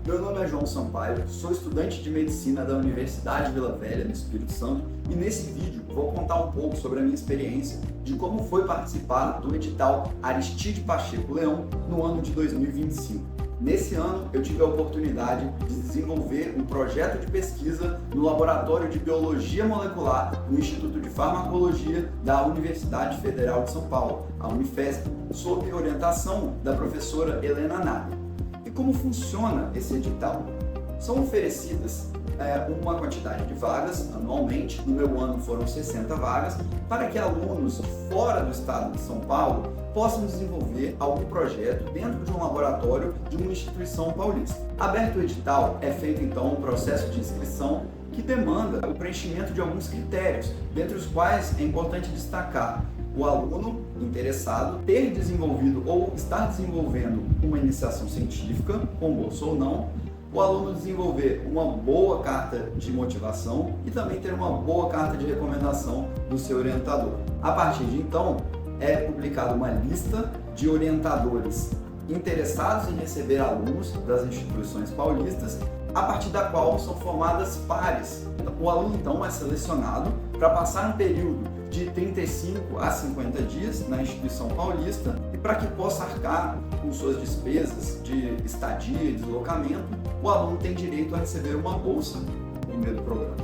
Meu nome é João Sampaio, sou estudante de Medicina da Universidade Vila Velha, no Espírito Santo, e nesse vídeo vou contar um pouco sobre a minha experiência de como foi participar do edital Aristide Pacheco Leão no ano de 2025. Nesse ano, eu tive a oportunidade de desenvolver um projeto de pesquisa no Laboratório de Biologia Molecular no Instituto de Farmacologia da Universidade Federal de São Paulo, a Unifesp, sob orientação da professora Helena Nader. E como funciona esse edital? São oferecidas uma quantidade de vagas anualmente, no meu ano foram 60 vagas, para que alunos fora do estado de São Paulo possam desenvolver algum projeto dentro de um laboratório de uma instituição paulista. Aberto o edital, é feito então um processo de inscrição que demanda o preenchimento de alguns critérios, dentre os quais é importante destacar o aluno interessado ter desenvolvido ou estar desenvolvendo uma iniciação científica, com bolsa ou não, o aluno desenvolver uma boa carta de motivação e também ter uma boa carta de recomendação do seu orientador. A partir de então, é publicada uma lista de orientadores interessados em receber alunos das instituições paulistas, a partir da qual são formadas pares. O aluno então é selecionado para passar um período de 35 a 50 dias na instituição paulista e para que possa arcar com suas despesas de estadia e deslocamento, o aluno tem direito a receber uma bolsa no meio do programa.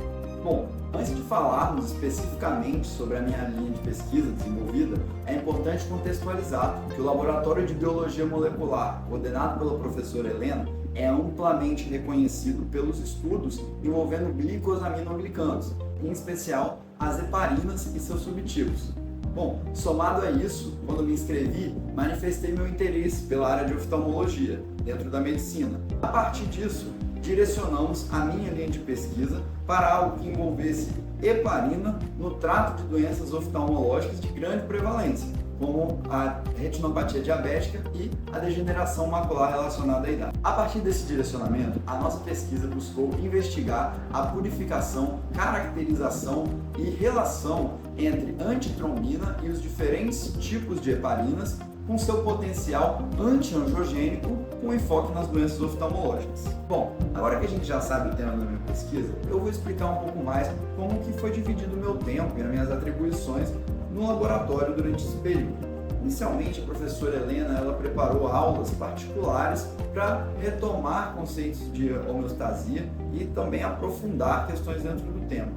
Bom, antes de falarmos especificamente sobre a minha linha de pesquisa desenvolvida, é importante contextualizar que o Laboratório de Biologia Molecular, coordenado pela professora Helena, é amplamente reconhecido pelos estudos envolvendo glicosaminoglicanos, em especial as heparinas e seus subtipos. Bom, somado a isso, quando me inscrevi, manifestei meu interesse pela área de oftalmologia, dentro da medicina. A partir disso, direcionamos a minha linha de pesquisa para algo que envolvesse heparina no trato de doenças oftalmológicas de grande prevalência, como a retinopatia diabética e a degeneração macular relacionada à idade. A partir desse direcionamento, a nossa pesquisa buscou investigar a purificação, caracterização e relação entre antitrombina e os diferentes tipos de heparinas com seu potencial anti-angiogênico com enfoque nas doenças oftalmológicas. Bom, agora que a gente já sabe o tema da minha pesquisa, eu vou explicar um pouco mais como que foi dividido o meu tempo e as minhas atribuições no laboratório durante esse período. Inicialmente, a professora Helena ela preparou aulas particulares para retomar conceitos de homeostasia e também aprofundar questões dentro do tema.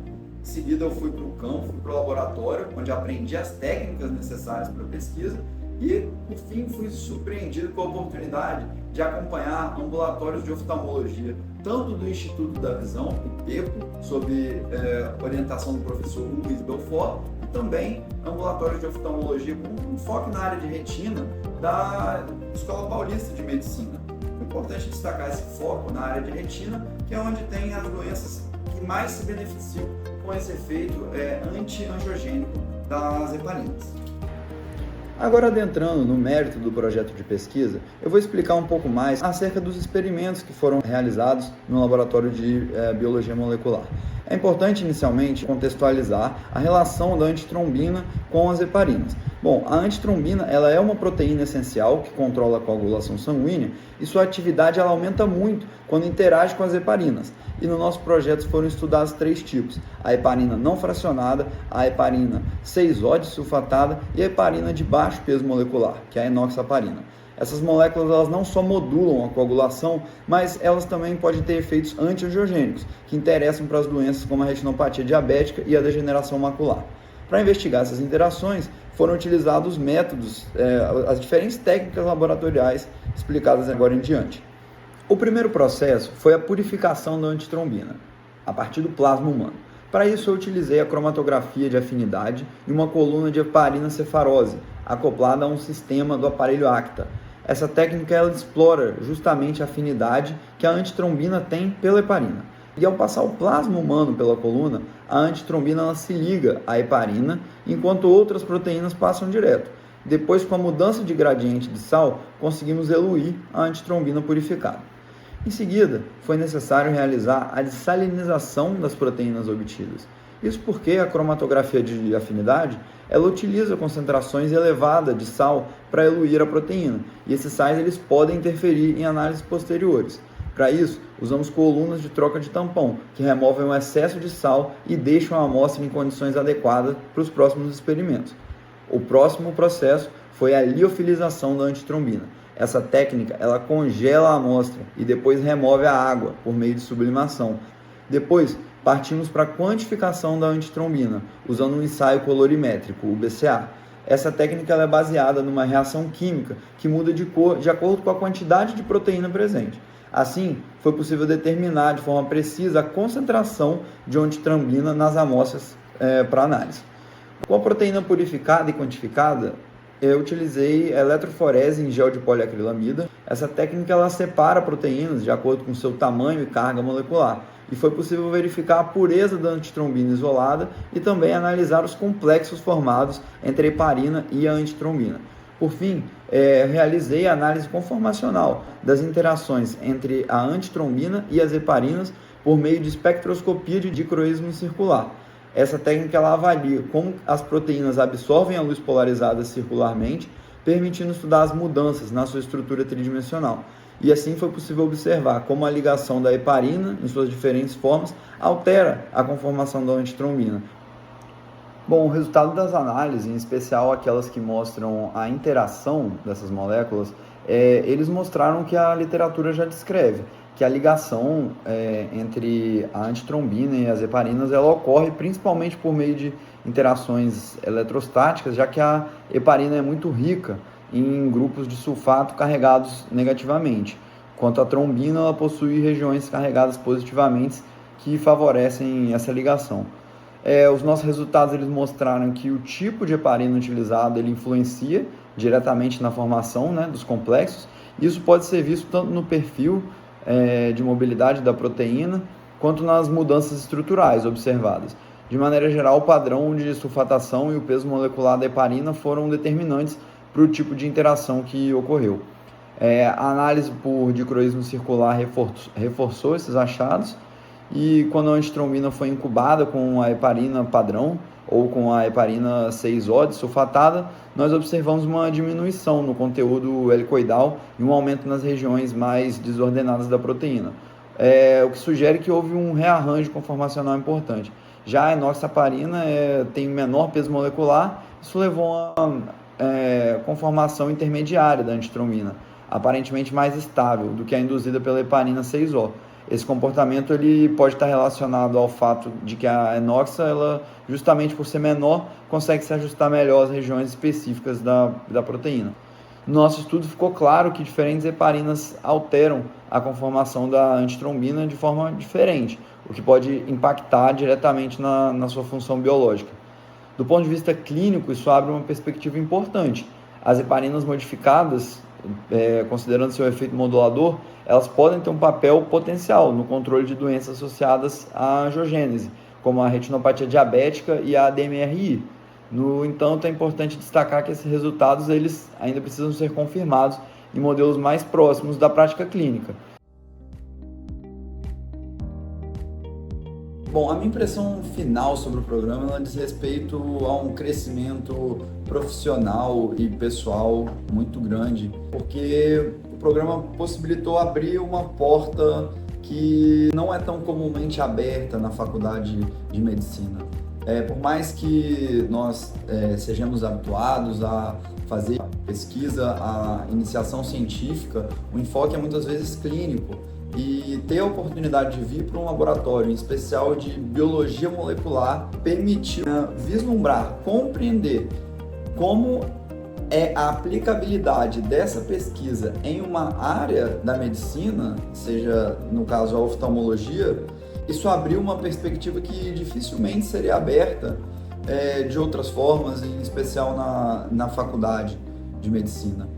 Em seguida, eu fui para o campo, fui para o laboratório, onde aprendi as técnicas necessárias para a pesquisa e, por fim, fui surpreendido com a oportunidade de acompanhar ambulatórios de oftalmologia, tanto do Instituto da Visão, o PECO, sob orientação do professor Luiz Belfort, e também ambulatórios de oftalmologia com um foco na área de retina da Escola Paulista de Medicina. É importante destacar esse foco na área de retina, que é onde tem as doenças que mais se beneficiam com esse efeito anti-angiogênico das heparinas. Agora, adentrando no mérito do projeto de pesquisa, eu vou explicar um pouco mais acerca dos experimentos que foram realizados no Laboratório de Biologia Molecular. É importante, inicialmente, contextualizar a relação da antitrombina com as heparinas. Bom, a antitrombina ela é uma proteína essencial que controla a coagulação sanguínea e sua atividade ela aumenta muito quando interage com as heparinas. E no nosso projeto foram estudados 3 tipos: a heparina não fracionada, a heparina 6-sulfatada e a heparina de baixo peso molecular, que é a enoxaparina. Essas moléculas elas não só modulam a coagulação, mas elas também podem ter efeitos anti-angiogênicos, que interessam para as doenças como a retinopatia diabética e a degeneração macular. Para investigar essas interações, foram utilizados os métodos, as diferentes técnicas laboratoriais explicadas agora em diante. O primeiro processo foi a purificação da antitrombina, a partir do plasma humano. Para isso, eu utilizei a cromatografia de afinidade e uma coluna de heparina cefarose, acoplada a um sistema do aparelho ACTA. Essa técnica ela explora justamente a afinidade que a antitrombina tem pela heparina. E ao passar o plasma humano pela coluna, a antitrombina ela se liga à heparina, enquanto outras proteínas passam direto. Depois, com a mudança de gradiente de sal, conseguimos eluir a antitrombina purificada. Em seguida, foi necessário realizar a dessalinização das proteínas obtidas. Isso porque a cromatografia de afinidade ela utiliza concentrações elevadas de sal para eluir a proteína, e esses sais eles podem interferir em análises posteriores. Para isso, usamos colunas de troca de tampão, que removem o excesso de sal e deixam a amostra em condições adequadas para os próximos experimentos. O próximo processo foi a liofilização da antitrombina. Essa técnica ela congela a amostra e depois remove a água por meio de sublimação. Depois, partimos para a quantificação da antitrombina, usando um ensaio colorimétrico, o BCA. Essa técnica ela é baseada numa reação química que muda de cor de acordo com a quantidade de proteína presente. Assim, foi possível determinar de forma precisa a concentração de antitrombina nas amostras para análise. Com a proteína purificada e quantificada, eu utilizei eletroforese em gel de poliacrilamida. Essa técnica ela separa proteínas de acordo com seu tamanho e carga molecular. E foi possível verificar a pureza da antitrombina isolada e também analisar os complexos formados entre a heparina e a antitrombina. Por fim, realizei a análise conformacional das interações entre a antitrombina e as heparinas por meio de espectroscopia de dicroísmo circular. Essa técnica ela avalia como as proteínas absorvem a luz polarizada circularmente, permitindo estudar as mudanças na sua estrutura tridimensional. E assim foi possível observar como a ligação da heparina, em suas diferentes formas, altera a conformação da antitrombina. Bom, o resultado das análises, em especial aquelas que mostram a interação dessas moléculas, eles mostraram que a literatura já descreve que a ligação entre a antitrombina e as heparinas ela ocorre principalmente por meio de interações eletrostáticas, já que a heparina é muito rica em grupos de sulfato carregados negativamente, enquanto a trombina ela possui regiões carregadas positivamente que favorecem essa ligação. Os nossos resultados eles mostraram que o tipo de heparina utilizado ele influencia diretamente na formação, dos complexos. Isso pode ser visto tanto no perfil de mobilidade da proteína, quanto nas mudanças estruturais observadas. De maneira geral, o padrão de sulfatação e o peso molecular da heparina foram determinantes para o tipo de interação que ocorreu. A análise por dicroísmo circular reforçou esses achados, e quando a antitrombina foi incubada com a heparina padrão ou com a heparina 6O sulfatada, nós observamos uma diminuição no conteúdo helicoidal e um aumento nas regiões mais desordenadas da proteína, o que sugere que houve um rearranjo conformacional importante. Já a enoxaparina tem menor peso molecular, isso levou a conformação intermediária da antitrombina, aparentemente mais estável do que a induzida pela heparina 6O. Esse comportamento ele pode estar relacionado ao fato de que a enoxa, ela, justamente por ser menor, consegue se ajustar melhor às regiões específicas da proteína. No nosso estudo ficou claro que diferentes heparinas alteram a conformação da antitrombina de forma diferente, o que pode impactar diretamente na sua função biológica. Do ponto de vista clínico, isso abre uma perspectiva importante. As heparinas modificadas, considerando seu efeito modulador, elas podem ter um papel potencial no controle de doenças associadas à angiogênese, como a retinopatia diabética e a DMRI. No entanto, é importante destacar que esses resultados eles ainda precisam ser confirmados em modelos mais próximos da prática clínica. Bom, a minha impressão final sobre o programa ela diz respeito a um crescimento profissional e pessoal muito grande, porque o programa possibilitou abrir uma porta que não é tão comumente aberta na faculdade de medicina. Por mais que nós sejamos habituados a fazer pesquisa, a iniciação científica, o enfoque é muitas vezes clínico. E ter a oportunidade de vir para um laboratório, em especial de biologia molecular, permitiu vislumbrar, compreender como é a aplicabilidade dessa pesquisa em uma área da medicina, seja no caso a oftalmologia. Isso abriu uma perspectiva que dificilmente seria aberta de outras formas, em especial na faculdade de medicina.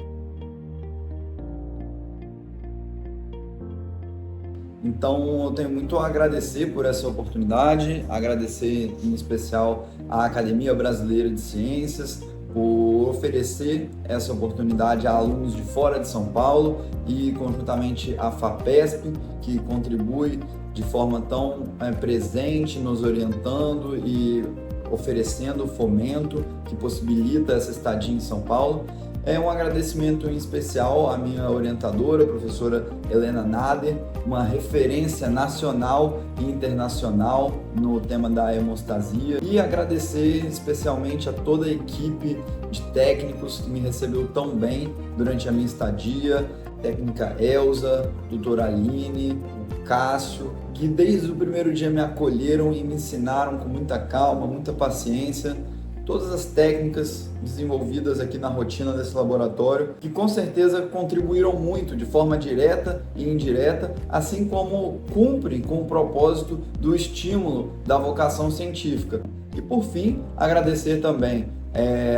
Então, eu tenho muito a agradecer por essa oportunidade, agradecer em especial à Academia Brasileira de Ciências por oferecer essa oportunidade a alunos de fora de São Paulo e conjuntamente à FAPESP, que contribui de forma tão presente, nos orientando e oferecendo fomento que possibilita essa estadia em São Paulo. Um agradecimento em especial à minha orientadora, a professora Helena Nader, uma referência nacional e internacional no tema da hemostasia, e agradecer especialmente a toda a equipe de técnicos que me recebeu tão bem durante a minha estadia, técnica Elza, doutora Aline, o Cássio, que desde o primeiro dia me acolheram e me ensinaram com muita calma, muita paciência, todas as técnicas desenvolvidas aqui na rotina desse laboratório, que com certeza contribuíram muito de forma direta e indireta, assim como cumprem com o propósito do estímulo da vocação científica. E por fim, agradecer também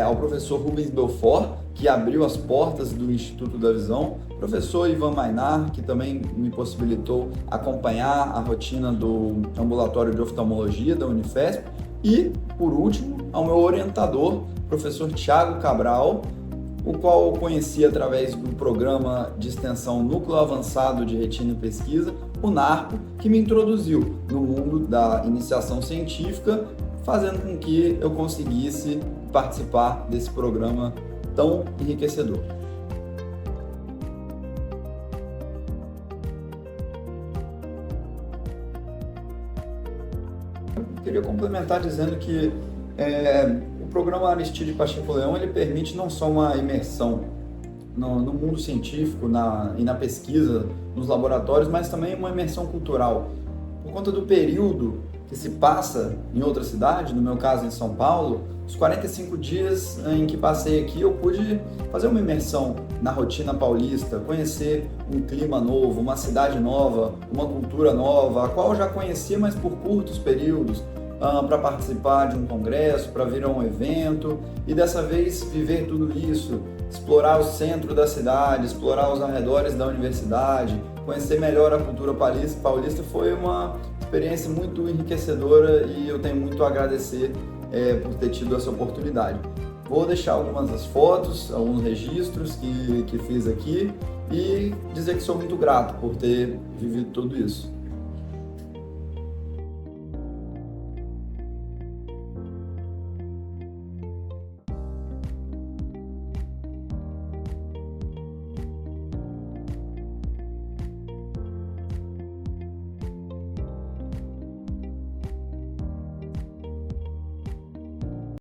ao professor Rubens Belfort, que abriu as portas do Instituto da Visão, professor Ivan Mainar, que também me possibilitou acompanhar a rotina do ambulatório de oftalmologia da Unifesp, e, por último, ao meu orientador, professor Thiago Cabral, o qual eu conheci através do programa de extensão Núcleo Avançado de Retina e Pesquisa, o NARPO, que me introduziu no mundo da iniciação científica, fazendo com que eu conseguisse participar desse programa tão enriquecedor. Eu queria complementar dizendo que o programa Aristide Pacheco Leão ele permite não só uma imersão no mundo científico e na pesquisa, nos laboratórios, mas também uma imersão cultural. Por conta do período que se passa em outra cidade, no meu caso em São Paulo, os 45 dias em que passei aqui, eu pude fazer uma imersão na rotina paulista, conhecer um clima novo, uma cidade nova, uma cultura nova, a qual eu já conhecia, mas por curtos períodos, para participar de um congresso, para vir a um evento, e dessa vez viver tudo isso, explorar o centro da cidade, explorar os arredores da universidade, conhecer melhor a cultura paulista foi uma experiência muito enriquecedora e eu tenho muito a agradecer por ter tido essa oportunidade. Vou deixar algumas das fotos, alguns registros que fiz aqui e dizer que sou muito grato por ter vivido tudo isso.